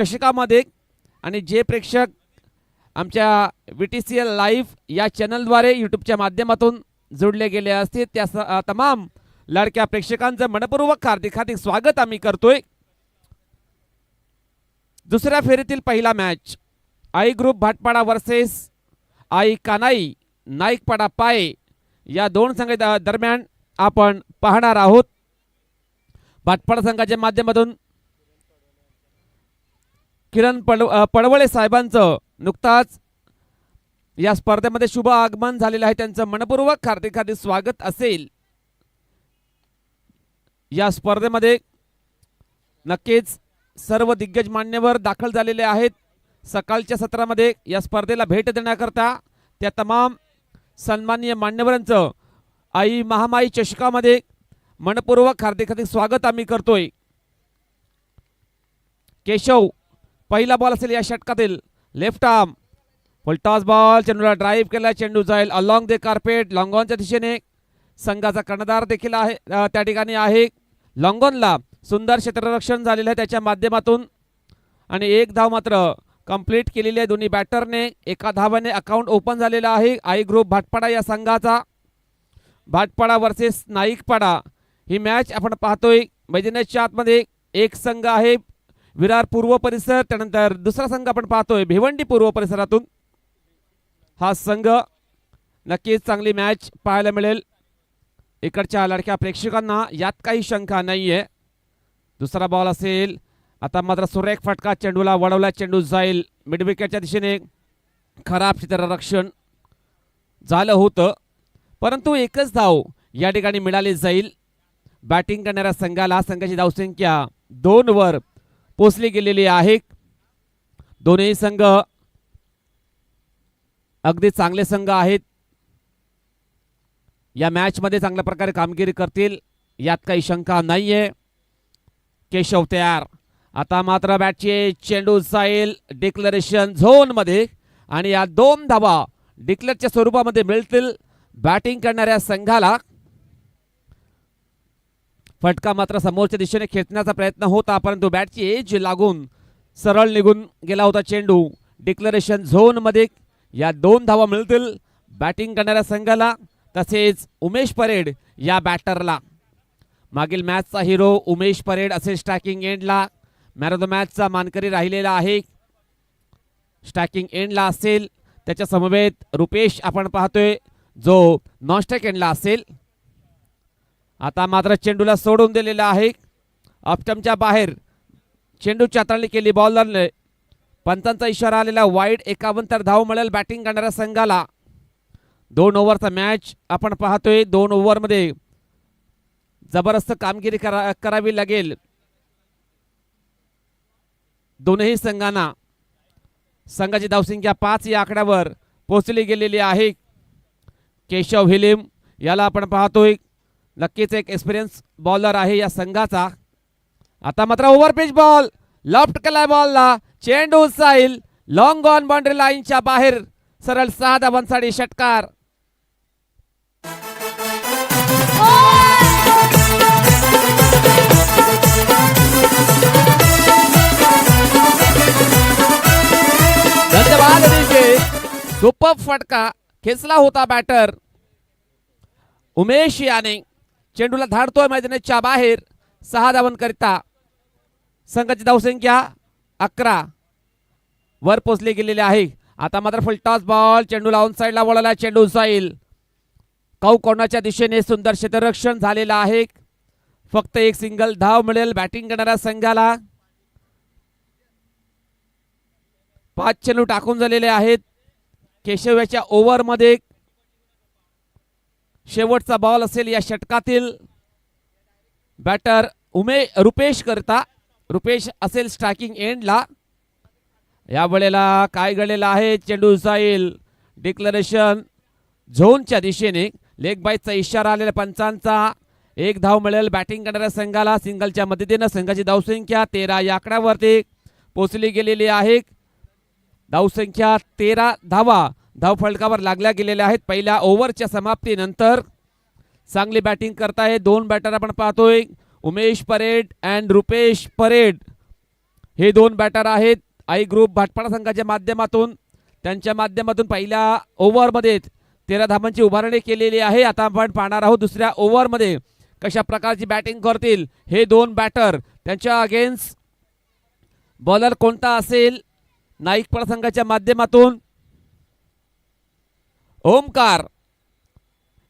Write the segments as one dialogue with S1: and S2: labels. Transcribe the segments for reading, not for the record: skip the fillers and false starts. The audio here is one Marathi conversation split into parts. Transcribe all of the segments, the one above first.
S1: चषकामध्ये आणि जे प्रेक्षक आमच्या VTCL लाईव्ह या चॅनलद्वारे यूट्यूबच्या माध्यमातून जोडले गेले असतील त्या तमाम लाडक्या प्रेक्षकांचं मनपूर्वक हार्दिक स्वागत आम्ही करतोय। दुसऱ्या फेरीतील पहिला match I group Bhatpada versus I कानाई नाईकपाडा पाये या दोन संघाच्या दरम्यान आपण पाहणार आहोत। भाटपाडा संघाच्या माध्यमातून किरण पडवळे साहेबांचं नुकताच या स्पर्धेमध्ये शुभ आगमन झालेलं आहे, त्यांचं मनपूर्वक हार्दिक स्वागत असेल। या स्पर्धेमध्ये नक्कीच सर्व दिग्गज मान्यवर दाखल झालेले आहेत। सकाळच्या सत्रामध्ये या स्पर्धेला भेट देण्याकरता त्या तमाम सन्माननीय मान्यवरांचं आई महामाई चषकामध्ये मनपूर्वक हार्दिक स्वागत आम्ही करतोय। केशव पहिला बॉल असेल या षटकातील, left arm full toss ball, चेंडूला ड्राईव्ह केला, चेंडू जाईल अलॉंग द कार्पेट लॉंग ऑनच्या दिशेने। संघाचा कर्णधार देखील आहे त्या ठिकाणी आहे। लॉंग ऑनला सुंदर क्षेत्ररक्षण झालेलं आहे त्याच्या माध्यमातून आणि एक धाव मात्र कंप्लीट केलेली आहे दोन्ही बॅटरने। एका धावाने अकाउंट ओपन झालेलं आहे आई ग्रुप भाटपाडा या संघाचा। भाटपाडा वर्सेस नाईकपाडा ही मॅच आपण पाहतोय। मैदानाच्या आतमध्ये एक संघ आहे विरार पूर्व परिसर, त्यानंतर दुसरा संघ आपण पाहतोय भिवंडी पूर्व परिसरातून। हा संघ नक्कीच चांगली मॅच पाहायला मिळेल इकडच्या लाडक्या प्रेक्षकांना, यात काही शंका नाहीये। दुसरा बॉल असेल, आता मात्र सुरेख फटका, चेंडूला वळवला, चेंडू जाईल मिड विकेटच्या दिशेने। खराब क्षेत्ररक्षण झालं होतं परंतु एकच धाव या ठिकाणी मिळाली जाईल बॅटिंग करणाऱ्या संघाला। संघाची धावसंख्या 2 वर पोहोचली गेलेली आहे। दोन्ही संघ अगदी चांगले संघ आहेत, या मॅच मध्ये चांगल्या प्रकारे कामगिरी करतील यात काही शंका नाहीये। केशव तयार, आता मात्र बॅटचे चेंडू जाईल डिक्लेरेशन झोन मध्ये आणि या 2 धावा डिक्लेअरच्या स्वरूपामध्ये मिळतील बॅटिंग करणाऱ्या संघाला। फटका मात्र समोरच्या दिशेने खेचण्याचा प्रयत्न होता परंतु बॅटची एज लागून सरळ निघून गेला होता चेंडू डिक्लेरेशन झोन मध्ये। या 2 धावा मिळतील बॅटिंग करणाऱ्या संघाला तसेच उमेश परेड या बॅटरला। मागील मॅचचा हिरो उमेश परेड असेल स्ट्रायकिंग एंडला, मॅन ऑफ द मॅचचा मानकरी राहिलेला आहे स्ट्रायकिंग एंडला असेल। त्याच्या समवेत रुपेश आपण पाहतोय जो नॉन स्ट्राइक एंडला असेल। आता मात्र चेंडूला सोडून दिलेला आहे ऑफस्टंपच्या बाहेर, चेंडू चातरणी केली बॉलरने, पंचांचा इशारा आलेला वाईड। 51 धाव मिळेल बॅटिंग करणाऱ्या संघाला। 2 ओव्हरचा मॅच आपण पाहतोय, 2 ओव्हरमध्ये जबरदस्त कामगिरी करावी लागेल दोनही संघांना। संघाची धावसंख्या 5 या आकड्यावर पोहोचली गेलेली आहे। केशव हिलिम याला आपण पाहतोय नक्कीच एक एक्सपिरियन्स बॉलर आहे या संघाचा। आता मात्र ओव्हरपिच बॉल, लेफ्ट केला बॉलला, चेंडू जाईल लॉंग ऑन बाउंड्री लाईनच्या बाहेर, सरळ 6 धावांसाठी षटकार। धन्यवाद डीजे, सुपर फटका खेचला होता बॅटर उमेश याने, चेंडूला धाडतोय मैदानाच्या बाहेर 6 धावांकरिता। संघाची धावसंख्या 11 वर पोहोचली गेलेली आहे। आता मात्र फुल टॉस बॉल, चेंडूला ऑन साइडला वळला, चेंडू जाईल काऊ कोणाच्या दिशेने। सुंदर क्षेत्ररक्षण झालेलं आहे, फक्त एक सिंगल धाव मिळेल बॅटिंग करणाऱ्या संघाला। 5 चेंडू टाकून झालेले आहेत। केशव याच्या ओव्हर मध्ये शेवटचा बॉल असेल या षटकातील। बॅटर रुपेश करता, रुपेश असेल स्ट्रायकिंग एंडला। या वेळेला काय घडलेलं आहे, चेंडू जाईल डिक्लेरेशन झोनच्या दिशेने। लेग बाईचा इशारा आलेला पंचांचा, 1 धाव मिळेल बॅटिंग करणाऱ्या संघाला। सिंगलच्या मदतीने संघाची धावसंख्या 13 या आकड्यावरती पोहोचली गेलेली आहे। धावसंख्या 13 धावा धाव फलकावर लागल्या गेलेल्या आहेत पहिल्या ओव्हरच्या समाप्तीनंतर। चांगली बॅटिंग करताय 2 बॅटर आपण पाहतोय, Umesh parade and Rupesh parade हे दोन बॅटर आहेत आई ग्रुप भाटपाडा संघाच्या माध्यमातून. त्यांच्या माध्यमातून पहिल्या ओव्हरमध्ये 13 धावांची उभारणी केलेली आहे. आता आपण पाहणार आहोत दुसऱ्या ओव्हरमध्ये कशा प्रकारची बॅटिंग करतील हे दोन बॅटर. त्यांच्या अगेन्स्ट बॉलर कोणता असेल नाईकपाडा संघाच्या माध्यमातून ओमकार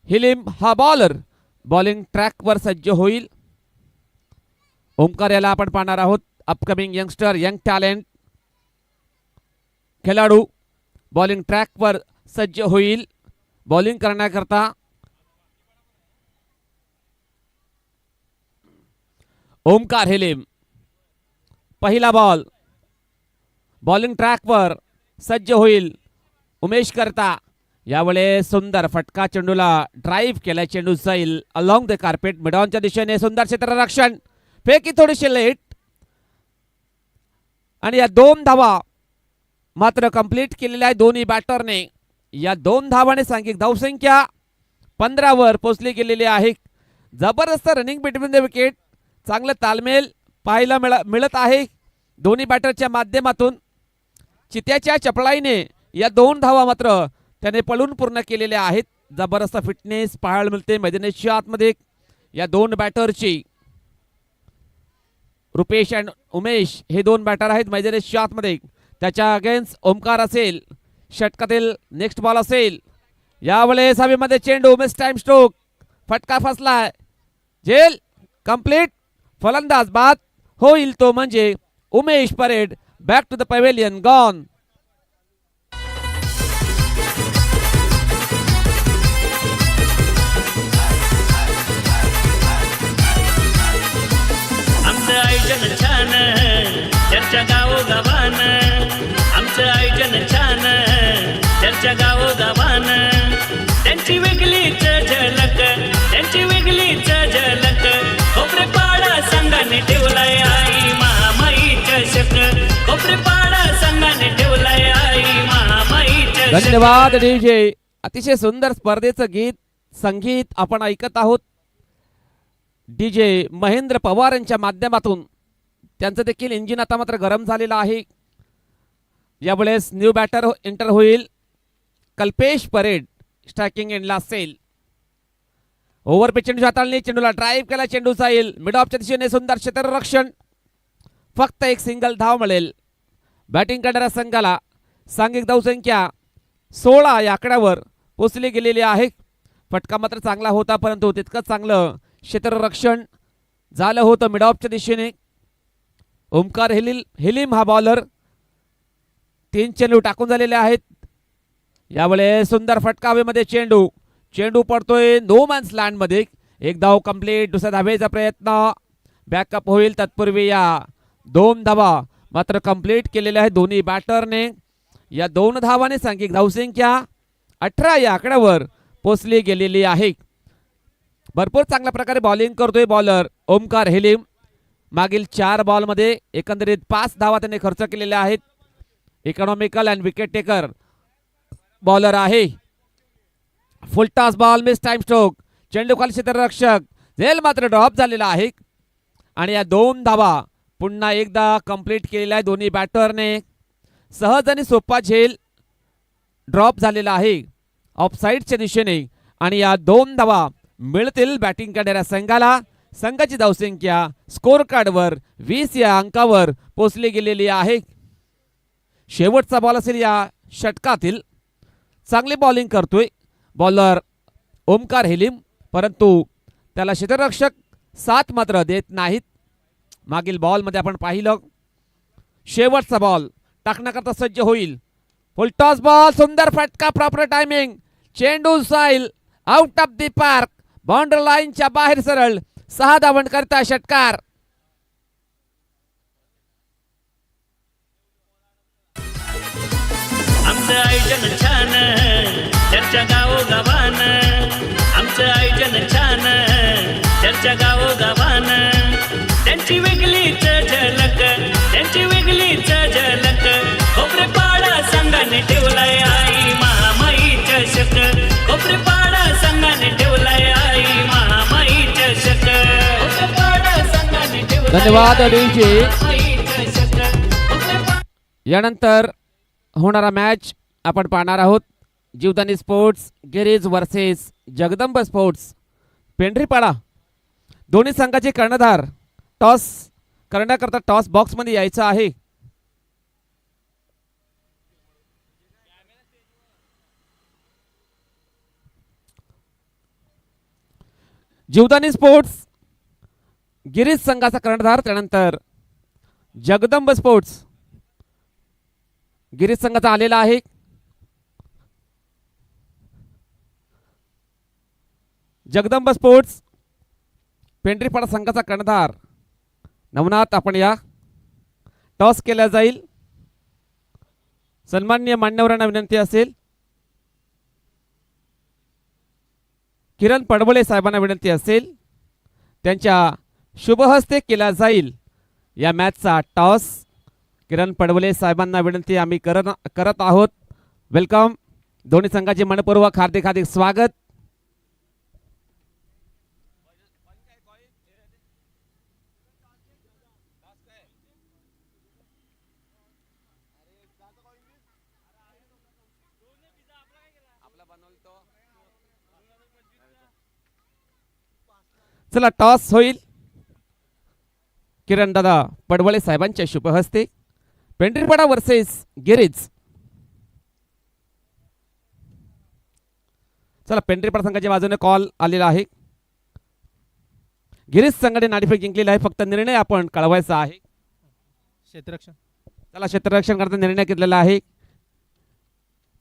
S1: हिलिम हा बॉलर बॉलिंग ट्रॅकवर सज्ज होईल. ओमकार याला आपण पाहणार आहोत. अपकमिंग यंगस्टर, यंग टॅलेंट खेळाडू बॉलिंग ट्रॅकवर सज्ज होईल बॉलिंग करण्याकरता. ओमकार हिलिम पहिला बॉल बॉलिंग ट्रॅकवर सज्ज होईल उमेश करता. यावेळेस सुंदर फटका चेंडूला ड्राईव्ह केला. चेंडू जाईल अलॉंग द कार्पेट मिडॉनच्या दिशेने. सुंदर क्षेत्ररक्षण, फेकी थोडीशी लेट आणि या 2 धावा मात्र कंप्लीट केलेल्या आहे दोन्ही बॅटरने. या 2 धावाने सांघिक धावसंख्या 15 वर पोहोचली गेलेली आहे. जबरदस्त रनिंग बिटवीन द विकेट, चांगलं तालमेल पाहायला मिळत आहे दोन्ही बॅटरच्या माध्यमातून. चित्याच्या चपळाईने या 2 धावा मात्र त्याने पळून पूर्ण केलेल्या आहेत. जबरदस्त फिटनेस पाहायला मिळते मैदानाच्या आतमध्ये या 2 बॅटरची. रुपेश अँड उमेश हे 2 बॅटर आहेत मैदानाच्या आतमध्ये. त्याच्या अगेन्स्ट ओमकार असेल. षटकातील नेक्स्ट बॉल असेल. यावेळेस हवेमध्ये चेंडू मिस टाइम स्ट्रोक, फटका फसलाय. झेल कंप्लीट, फलंदाज बाद होईल तो म्हणजे Umesh Pared. Back to the pavilion gone.
S2: आमचं आयोजन छान चर्चा गावोगावान, आमचं आयोजन छान चर्चा गावोगावान. त्यांची वेगळीच झलक, त्यांची वेगळीच झलक. कोपरेपाडा संघाने ठेवलाय आई महामाई चषक. कोपरेपाडा संघाने ठेवलाय आई महामाई चषक.
S1: धन्यवाद डीजे. अतिशय सुंदर स्पर्धेचं गीत संगीत आपण ऐकत आहोत डीजे महेंद्र पवार यांच्या माध्यमातून. त्यांचं देखील इंजिन आता मात्र गरम झालेलं आहे. यावेळेस न्यू बॅटर एंटर होईल कल्पेश परेड. स्ट्रायकिंग एंडला असेल. ओव्हर पे चेंडू हाताळणी, चेंडूला ड्राईव्ह केला. चेंडू जाईल मिड ऑफच्या दिशेने. सुंदर क्षेत्ररक्षण, फक्त एक सिंगल धाव मिळेल बॅटिंग करणाऱ्या संघाला. सांघिक धावसंख्या 16 या आकड्यावर पोचली गेलेली आहे. फटका मात्र चांगला होता परंतु तितकंच चांगलं क्षेत्ररक्षण झालं होतं मिड ऑफच्या दिशेने. ओमकार हिलिम हा बॉलर. 3 चेंडू टाकून झालेले आहेत. यावेळेस सुंदर फटका हवेमध्ये. चेंडू चेंडू पडतोय नो मॅन्स लँड मध्ये. एक धाव कंप्लीट. दुसऱ्या धावेचा प्रयत्न बॅकअप होईल. तत्पूर्वी या 2 धावा मात्र कंप्लीट केलेल्या आहेत दोन्ही बॅटरने. या 2 धावाने सांघिक धावसंख्या 18 या आकड्यावर पोचली गेलेली आहे. भरपूर चांगल्या प्रकारे बॉलिंग करतोय बॉलर ओमकार हिलिम. मागील 4 बॉलमध्ये एकंदरीत 5 धावा त्याने खर्च केलेल्या आहेत. Economical and wicket taker bowler आहे. Full toss ball, mistime stroke. चेंडू खाली क्षेत्ररक्षक, झेल मात्र ड्रॉप झालेला आहे. आणि या 2 धावा पुन्हा एकदा कंप्लीट केलेल्या आहे दोन्ही बॅटरने. सहज आणि सोपा झेल ड्रॉप झालेला आहे ऑफसाईडच्या दिशेने. आणि या 2 धावा मिळतील बॅटिंग करणाऱ्या संघाला. संघाची धावसंख्या स्कोर कार्डवर 20 या अंकावर पोचली गेलेली आहे. शेवटचा बॉल असेल या षटकातील. चांगली बॉलिंग करतोय बॉलर ओमकार हिलिम परंतु त्याला क्षेत्ररक्षक साथ मात्र देत नाहीत. मागील बॉलमध्ये आपण पाहिलं. शेवटचा बॉल टाकण्याकरता सज्ज होईल. फुल टॉस बॉल, सुंदर फटका, प्रॉपर टायमिंग. चेंडू Sail out of the park, boundary लाईनच्या बाहेर सरळ. 6 धावन करता षटकार.
S2: आमचं आयोजन छान चर्चा गावोगावान, आमचं आयोजन छान चर्चा गावोगावान. त्यांची वेगळीच झलक, त्यांची वेगळीच झलक. कोपरेपाडा संघाने ठेवलाय आई महामाई चषक. कोपरेपाडा संघाने ठेवलाय आई महामाई चषक. कोपरेपाडा संघाने ठेवलाय
S1: धन्यवाद
S2: आई महामाई चषक.
S1: यानंतर होणारा मॅच आपण पाहणार आहोत. Jivdani sports Giriz versus Jagdamb sports Pendharipada. दोन्ही संघाचे कर्णधार टॉस करण्याकरता टॉस बॉक्समध्ये यायचं आहे. जीवदानी स्पोर्ट्स गिरीज संघाचा कर्णधार, त्यानंतर जगदंब स्पोर्ट्स गिरीज संघाचा आलेला आहे. जगदंब स्पोर्ट्स पेंढरीपाडा संघाचा कर्णधार नवनाथ, आपण या. टॉस केला जाईल. सन्माननीय मान्यवरांना विनंती असेल, किरण पडवळे साहेबांना विनंती असेल, त्यांच्या शुभहस्ते केला जाईल या मॅचचा टॉस. किरण पडवळे साहेबांना विनंती आम्ही करत आहोत. वेलकम. दोन्ही संघाचे मनपूर्वक हार्दिक हार्दिक स्वागत. चला टॉस होईल किरण दादा पडवळे साहेबांच्या शुभ हस्ते. पेंढरीपाडा वर्सेस गिरीज. चला पेंढरीपाडा संघाच्या बाजूने कॉल आलेला आहे. गिरीज संघाने नाणेफेक जिंकलेला आहे. फक्त निर्णय आपण कळवायचा आहे.
S3: क्षेत्ररक्षण.
S1: चला क्षेत्ररक्षण करता निर्णय घेतलेला आहे.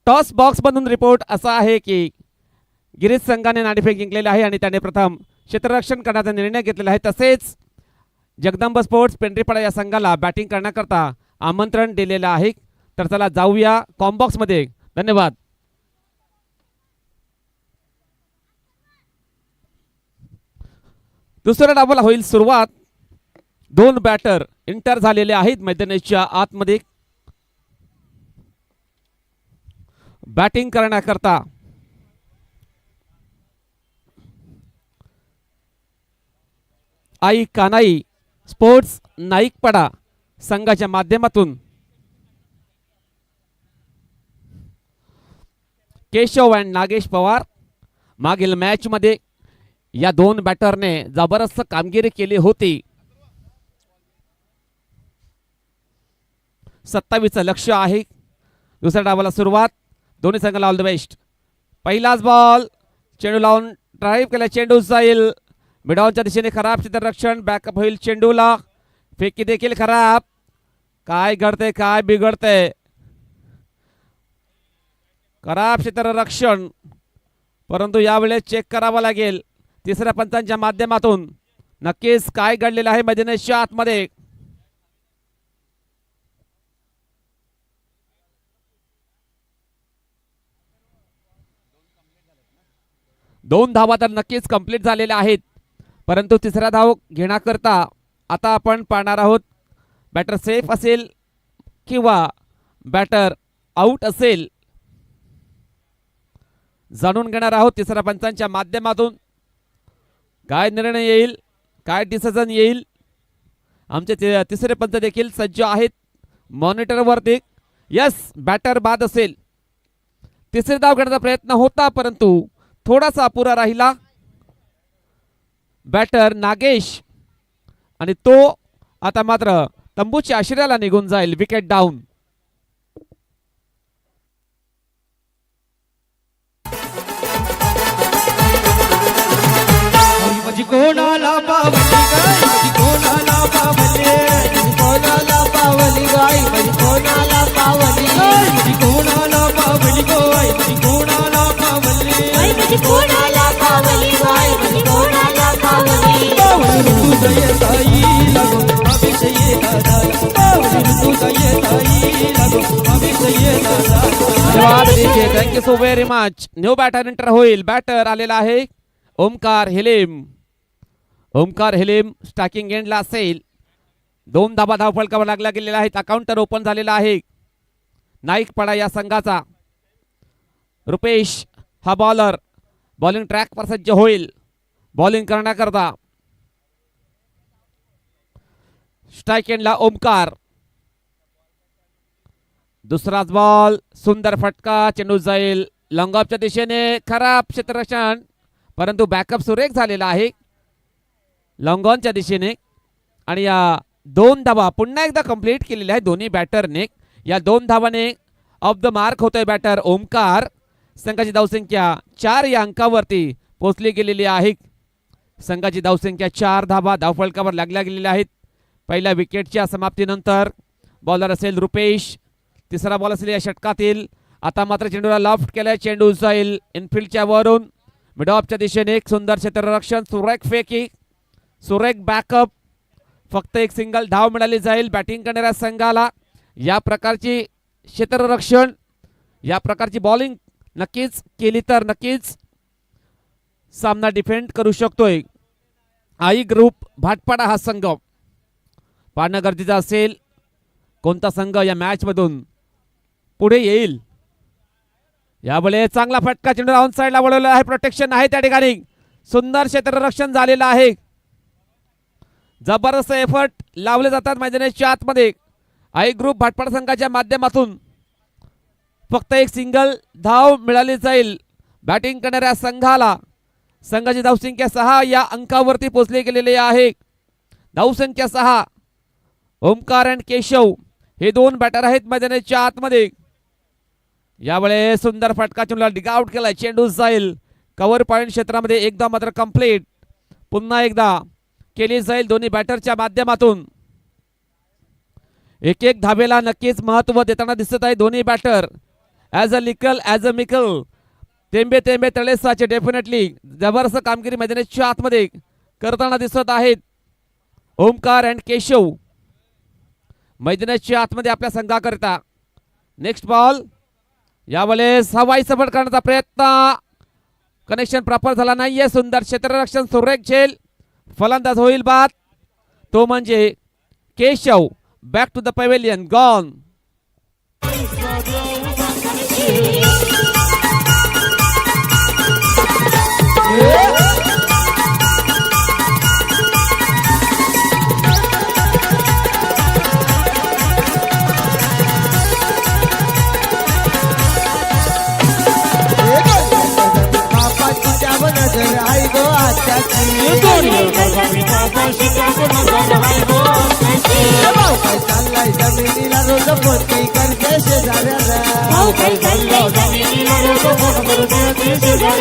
S1: टॉस बॉक्स मधून रिपोर्ट असा आहे की गिरीज संघाने नाणेफेक जिंकलेला आहे आणि त्याने प्रथम क्षेत्ररक्षण करण्याचा निर्णय घेतलेला आहे. तसेच जगदंब स्पोर्ट्स पेंढरीपाडा या संघाला बॅटिंग करण्याकरता आमंत्रण दिलेलं आहे. तर चला जाऊया कॉम्बॉक्स मध्ये. धन्यवाद. दुसऱ्या डावाला होईल सुरुवात. दोन बॅटर इंटर झालेले आहेत मैदानाच्या आतमध्ये बॅटिंग करण्याकरता. आई कानाई स्पोर्ट्स नाईकपाडा संघाच्या माध्यमातून केशव अँड नागेश पवार. मागील मॅच मध्ये या दोन बॅटरने जबरदस्त कामगिरी केली होती. 27 लक्ष आहे. दुसऱ्या डावाला सुरुवात. दोन्ही संघाला ऑल द बेस्ट. पहिलाच बॉल चेंडू लावून ड्राईव्ह केला. चेंडू जाईल मिडॉनच्या दिशेने. खराब क्षेत्ररक्षण. बॅकअप होईल चेंडूला. फेकी देखील खराब. काय घडते काय बिघडते. खराब क्षेत्ररक्षण, परंतु यावेळेस चेक करावा लागेल तिसऱ्या पंचांच्या माध्यमातून नक्कीच काय घडलेलं आहे मैदानाच्या आतमध्ये. दोन धावा तर नक्कीच कंप्लीट झालेल्या आहेत, परंतु तिसरा धाव घेण्याकरता आता आपण पाहणार आहोत बॅटर सेफ असेल किंवा बॅटर आउट असेल जाणून घेणार आहोत तिसऱ्या पंचांच्या माध्यमातून. काय निर्णय येईल, काय डिसिजन येईल. आमचे तिसरे पंच देखील सज्ज आहेत मॉनिटरवरती. यस, बॅटर बाद असेल. तिसरे धाव घेण्याचा प्रयत्न होता परंतु थोडासा अपुरा राहिला. बॅटर नागेश आणि तो आता मात्र तंबूच्या आश्रयाला निघून जाईल. Wicket down.
S3: कोणाला पावली गाय, कोणाला पावली, कोणाला पावली गाय, कोणाला पावली, कोणाला पावली गाय, कोणाला पावली, कोणाला पावली गाय, कोणाला पावली. तुझे ताई लागो अभिषय दादा, तुझे ताई लागो अभिषय दादा.
S1: धन्यवाद DJ, thank you so very much. New batter enter होईल. बॅटर आलेला आहे ओमकार हेलेम. ओमकार हेलेम स्टार्टिंग एंडला असेल. दोन धाबा धावफलकावर लागला गेलेला आहे. अकाउंटर ओपन झालेला आहे नाईकपाडा या संघाचा. रुपेश हा बॉलर बॉलिंग ट्रॅकवर सज्ज होईल बॉलिंग करण्याकरता. स्ट्राइक एंडला ओमकार. दुसराच बॉल, सुंदर फटका, चेंडू जाईल लॉंग ऑफच्या दिशेने. खराब क्षेत्ररक्षण, परंतु बॅकअप सुरेख झालेला आहे लॉंग ऑनच्या दिशेने. आणि या 2 धावा पुन्हा एकदा कंप्लीट केलेल्या आहेत दोन्ही बॅटरने. या 2 धावाने ऑफ द मार्क होतोय बॅटर ओमकार. संघाची धावसंख्या 4 या अंकावरती पोहोचली गेलेली आहे. संघाची धावसंख्या 4 धावा धावफलकावर लागल्या गेलेल्या आहेत. पहिल्या विकेटच्या समाप्तीनंतर बॉलर असेल रुपेश. तिसरा बॉल असेल या षटकातील. आता मात्र चेंडूला लॉफ्ट केलाय, चेंडू जाईल इनफिल्डच्या वरून मिड ऑफच्या दिशेने. एक सुंदर क्षेत्ररक्षण, सुरेख फेकी, सुरेख बॅकअप. फक्त एक सिंगल धाव मिळाली जाईल बॅटिंग करणाऱ्या संघाला. या प्रकारची क्षेत्ररक्षण, या प्रकारची बॉलिंग नक्कीच केली तर नक्कीच सामना डिफेंड करू शकतोय. आई ग्रुप भाटपाडा हा संघ पाहणं गरजेचं असेल. कोणता संघ या मॅच मधून पुढे येईल. यावेळेस चांगला फटका, चेंडू ऑन साइडला वळवला आहे, प्रोटेक्शन आहे त्या ठिकाणी. सुंदर क्षेत्ररक्षण झालेलं आहे. जबरदस्त एफर्ट लावले जातात मैदानाच्या आतमध्ये. आई ग्रुप भाटपाडा संघाच्या माध्यमातून फक्त एक सिंगल धाव मिळाली जाईल बॅटिंग करणाऱ्या संघाला. संघाची धावसंख्या 6 या अंकावरती पोहोचली गेलेली आहे. धावसंख्या 6. ओमकार अँड केशव हे 2 बॅटर आहेत मैदानाच्या आतमध्ये. यावेळेस सुंदर फटका, चेंडूला डिग आउट केलाय, चेंडू जाईल कव्हर पॉइंट क्षेत्रामध्ये. एकदा मात्र कंप्लीट पुन्हा एकदा केली जाईल दोन्ही बॅटरच्या माध्यमातून. एक एक धावेला नक्कीच महत्व देताना दिसत आहे दोन्ही बॅटर. ॲज अ लिकल ॲज अ मिकल, तेंबे तेंबे तळे साचे. डेफिनेटली जबरदस्त कामगिरी मैदानाच्या आतमध्ये करताना दिसत आहेत ओमकार अँड केशव मैदानाच्या आतमध्ये आपल्या संघाकरिता. नेक्स्ट बॉल, यावेळेस हवाई सफर करण्याचा प्रयत्न, कनेक्शन प्रॉपर झाला नाहीये. सुंदर क्षेत्ररक्षण, सुरेख झेल, फलंदाज होईल बाद, तो म्हणजे Keshav. Back to the pavilion, gone.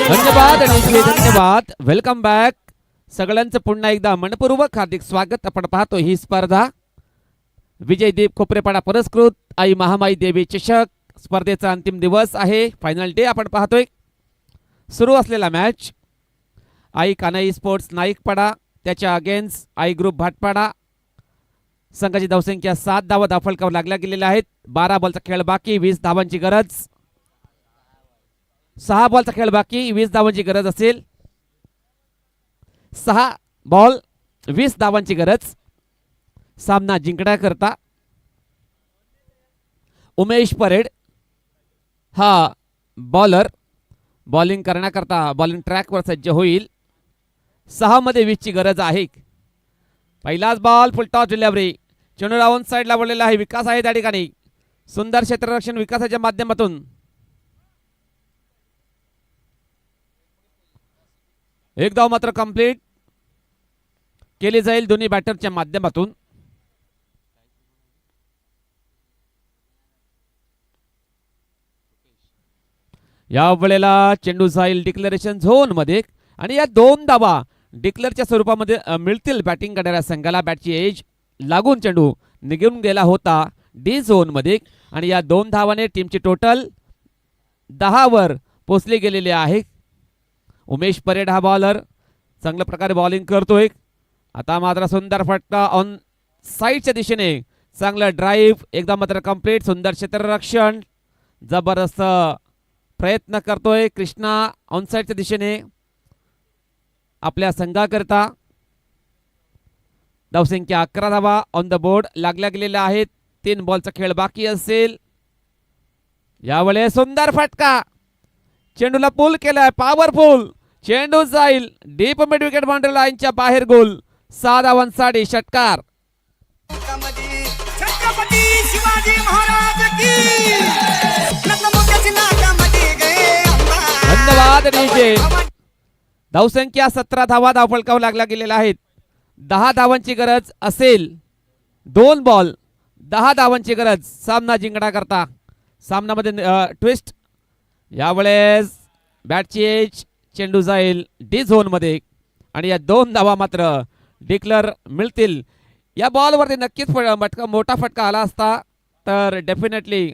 S1: धन्यवाद आणि धन्यवाद. वेलकम बॅक सगळ्यांचं पुन्हा एकदा मनपूर्वक हार्दिक स्वागत. आपण पाहतो ही स्पर्धा विजयदीप खोपरेपाडा पुरस्कृत आई महामाई देवी चषक स्पर्धेचा अंतिम दिवस आहे, फायनल डे आपण पाहतोय. सुरू असलेला मॅच आई कानाई स्पोर्ट्स नाईकपाडा त्याच्या अगेन्स्ट आई ग्रुप भाटपाडा. संघाची धावसंख्या 7 धावा धावफलकावर लागल्या गेलेल्या आहेत. 12 बॉलचा खेळ बाकी, 20 धावांची गरज. 6 बॉलचा खेळ बाकी, 20 धावांची गरज असेल. 6 बॉल 20 धावांची गरज सामना जिंकण्याकरता. उमेश परेड हा बॉलर बॉलिंग करण्याकरता बॉलिंग ट्रॅकवर सज्ज होईल. 6 मध्ये 20 ची गरज आहे. पहिलाच बॉल, फुल टॉस डिलिव्हरी, चेंडू ऑन साइडला वळलेला आहे. विकास आहे त्या ठिकाणी. सुंदर क्षेत्ररक्षण विकासाच्या माध्यमातून. एक धाव मात्र कंप्लीट केली जाईल दोन्ही बॅटरच्या माध्यमातून. या वेळेला चेंडू जाईल डिक्लेरेशन झोन मध्ये आणि या 2 धावा डिक्लेअरच्या स्वरूपामध्ये मिळतील बॅटिंग करणाऱ्या संघाला. बॅटची एज लागून चेंडू निघून गेला होता डी झोन मध्ये आणि या 2 धावाने टीमची टोटल 10 वर पोहोचली गेलेली आहे. उमेश परेड हा बॉलर चांगल्या प्रकारे बॉलिंग करतोय. आता मात्र सुंदर फटका ऑन साईडच्या दिशेने, चांगला ड्राईव्ह, एकदा मात्र कंप्लीट. सुंदर क्षेत्ररक्षण, जबरदस्त प्रयत्न करतोय कृष्णा ऑन साईडच्या दिशेने आपल्या संघाकरता. धावसंख्या 11 धावा ऑन द बोर्ड लागल्या गेलेल्या आहेत. 3 बॉलचा खेळ बाकी असेल. यावेळेस सुंदर फटका, चेंडूला पुल केलाय, पॉवरफुल चेंडू जाईल डीप मिड विकेट बाउंड्री लाईनच्या बाहेर. गोल. 6 धावांसाठी षटकार.
S4: छत्रपती शिवाजी महाराज की
S1: धावांचे धावसंख्या 17 धावा धावफलकावर लागला गेलेला आहेत. 10 धावांची गरज असेल. 2 बॉल 10 धावांची गरज सामना जिंकण्याकरता. सामनामध्ये ट्विस्ट. यावेळेस बॅटची एज, चेंडू जाईल डी झोनमध्ये आणि या 2 धावा मात्र डिक्लेअर मिळतील. या बॉलवरती नक्कीच मोठा फटका आला असता तर डेफिनेटली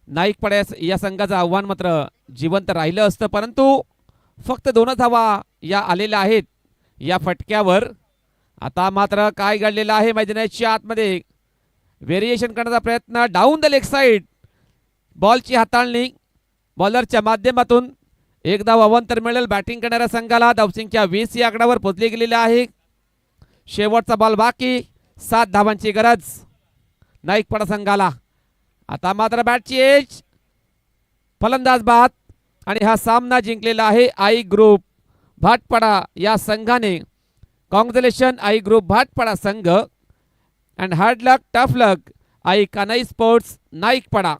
S1: नाईक पाडा या संघाचं आव्हान मात्र जिवंत राहिलं असतं. परंतु फक्त 2 धावा या आलेल्या आहेत या फटक्यावर. आता मात्र काय घडलेलं आहे मैदानाच्या आतमध्ये व्हेरिएशन करण्याचा प्रयत्न. डाऊन द लेग साईड बॉलची हाताळणी बॉलरच्या माध्यमातून. 1 धाव अवंतर मिळेल बॅटिंग करणाऱ्या संघाला. धावसंख्या 20 या आकड्यावर पोहोचली गेलेली आहे. शेवटचा बॉल बाकी. 7 धावांची गरज नाईकपाडा संघाला. आता मात्र बॅटची एज, फलंदाज बाद आणि हा सामना जिंकलेला आहे आई ग्रुप भाटपाडा या संघाने. कॉंग्रॅच्युलेशन आई ग्रुप भाटपाडा संघ and hard luck tough luck I कानाई स्पोर्ट्स नाईकपाडा.